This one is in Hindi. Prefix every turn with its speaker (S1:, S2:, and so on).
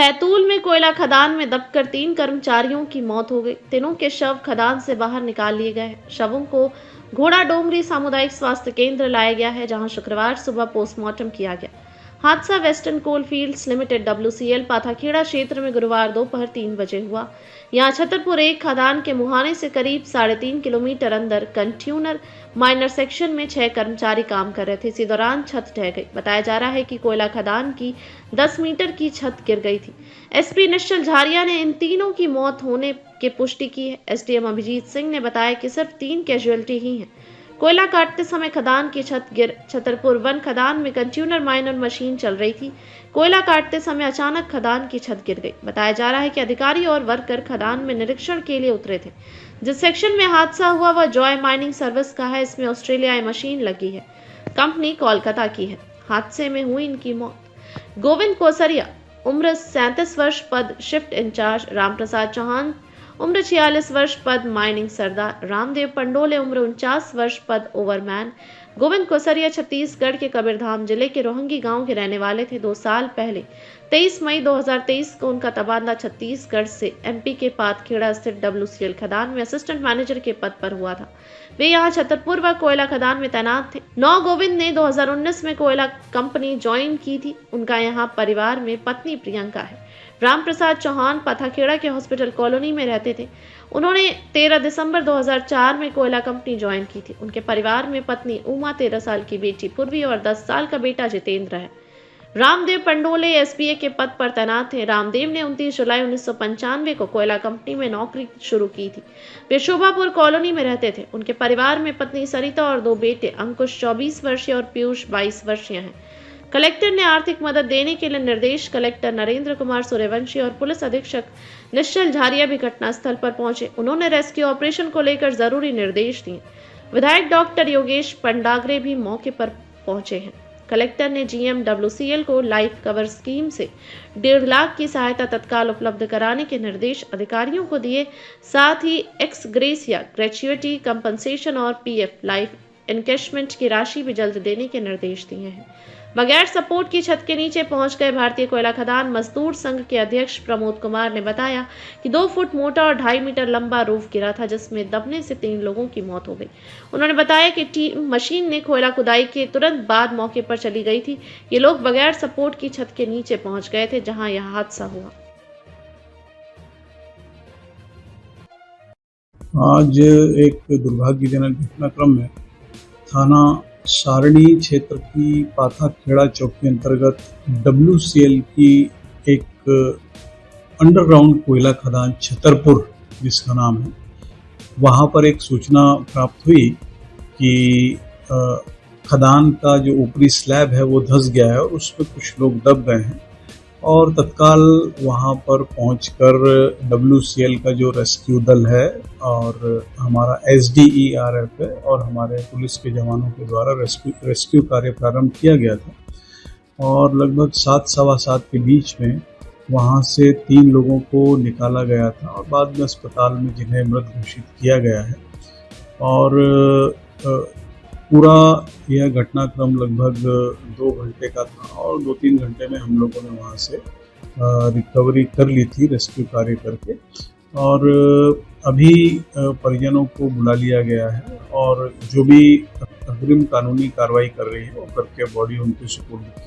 S1: बैतूल में कोयला खदान में दबकर 3 कर्मचारियों की मौत हो गई। तीनों के शव खदान से बाहर निकाल लिए गए हैं। शवों को घोड़ा डोंगरी सामुदायिक स्वास्थ्य केंद्र लाया गया है, जहां शुक्रवार सुबह पोस्टमार्टम किया गया। हादसा western coalfields limited WCL Pathakheda क्षेत्र में गुरुवार दोपहर 3 बजे हुआ। यहां छतरपुर एक खदान के मुहाने से करीब 3.5 किलोमीटर अंदर कंट्यूनर माइनर सेक्शन में 6 कर्मचारी काम कर रहे थे। इसी दौरान छत ढह गई। बताया जा रहा है कि कोयला खदान की 10 मीटर की छत गिर गई थी। SP निश्चल झारिया ने इन तीनों की मौत होने की पुष्टि की है। SDM अभिजीत सिंह ने बताया कि सिर्फ 3 कैजुअलिटी ही हैं। कोयला काटते समय खदान की छत गिर। छतरपुर वन खदान में कंट्यूनर माइनर मशीन चल रही थी। कोयला काटते समय अचानक खदान की छत गिर गई। बताया जा रहा है कि अधिकारी और वर्कर खदान में निरीक्षण के लिए उतरे थे। जिस सेक्शन में हादसा हुआ वह जॉय माइनिंग सर्विस का है। इसमें ऑस्ट्रेलियाई मशीन लगी है। कंपनी कोलकाता की है। हादसे में हुई इनकी मौत। गोविंद कोसरिया उम्र 37 वर्ष, पद शिफ्ट इंचार्ज। रामप्रसाद चौहान उम्र 46 वर्ष, पद माइनिंग सरदार। रामदेव पंडोले उम्र 49 वर्ष, पद ओवरमैन। गोविंद कोसरिया छत्तीसगढ़ के कबीरधाम जिले के रोहंगी गांव के रहने वाले थे। 2 साल पहले 23 मई 2023 को उनका तबादला छत्तीसगढ़ से MP के पाथखेड़ा स्थित WCL खदान में असिस्टेंट मैनेजर के पद पर हुआ था। वे यहाँ छतरपुर व कोयला खदान में तैनात थे। 9 गोविंद ने 2019 में कोयला कंपनी ज्वाइन की थी। उनका यहाँ परिवार में पत्नी प्रियंका है। रामप्रसाद चौहान पाथाखेड़ा के हॉस्पिटल कॉलोनी में रहते थे। उन्होंने 13 दिसंबर 2004 में कोयला कंपनी ज्वाइन की थी। उनके परिवार में पत्नी उमा, 13 साल की बेटी पूर्वी और 10 साल का बेटा जितेंद्र है। रामदेव पंडोले SBA के पद पर तैनात थे। रामदेव ने 29 जुलाई 1995 को कोयला कंपनी में नौकरी शुरू की थी। वे शोभापुर कॉलोनी में रहते थे। उनके परिवार में पत्नी सरिता और 2 बेटे, अंकुश 24 वर्षीय और पीयूष 22 वर्षीय हैं। कलेक्टर ने आर्थिक मदद देने के लिए निर्देश। कलेक्टर नरेंद्र कुमार सूर्यवंशी और पुलिस अधीक्षक निश्चल झारिया भी घटनास्थल पर पहुंचे। उन्होंने रेस्क्यू ऑपरेशन को लेकर जरूरी निर्देश दिए। विधायक डॉक्टर योगेश पंडागरे भी मौके पर पहुंचे हैं। कलेक्टर ने GM WCL को लाइफ कवर स्कीम से 1.5 लाख की सहायता तत्काल उपलब्ध कराने के निर्देश अधिकारियों को दिए। साथ ही एक्स ग्रेसिया, ग्रेच्युइटी, कंपनसेशन और PF लाइफ इनकैशमेंट की राशि भी जल्द देने के निर्देश दिए हैं। बगैर सपोर्ट की छत के नीचे पहुंच गए। भारतीय कोयला खदान मजदूर संघ के अध्यक्ष प्रमोद कुमार ने बताया कि 2 फुट मोटा और 2.5 मीटर लंबा रूफ गिरा था, जिसमें दबने से 3 लोगों की मौत हो गई। उन्होंने बताया कि टीम मशीन ने कोयला खुदाई के तुरंत बाद मौके पर चली गई थी। ये लोग बगैर सपोर्ट की छत के नीचे पहुंच गए थे, जहां यह हादसा हुआ।
S2: आज एक दुर्भाग्यजनक घटनाक्रम में थाना सारणी क्षेत्र की पाथाखेड़ा चौक के अंतर्गत WCL की एक अंडरग्राउंड कोयला खदान छतरपुर जिसका नाम है, वहाँ पर एक सूचना प्राप्त हुई कि खदान का जो ऊपरी स्लैब है वो धंस गया है और उसमें कुछ लोग दब गए हैं। और तत्काल वहाँ पर पहुंचकर WCL का जो रेस्क्यू दल है और हमारा SDERF है और हमारे पुलिस के जवानों के द्वारा रेस्क्यू कार्य प्रारंभ किया गया था। और लगभग 7 सवा 7 के बीच में वहाँ से 3 लोगों को निकाला गया था और बाद में अस्पताल में जिन्हें मृत घोषित किया गया है। और पूरा यह घटनाक्रम लगभग 2 घंटे का था और 2-3 घंटे में हम लोगों ने वहाँ से रिकवरी कर ली थी रेस्क्यू कार्य करके। और अभी परिजनों को बुला लिया गया है और जो भी अग्रिम कानूनी कार्रवाई कर रही है वो करके बॉडी उनके सुपुर्द की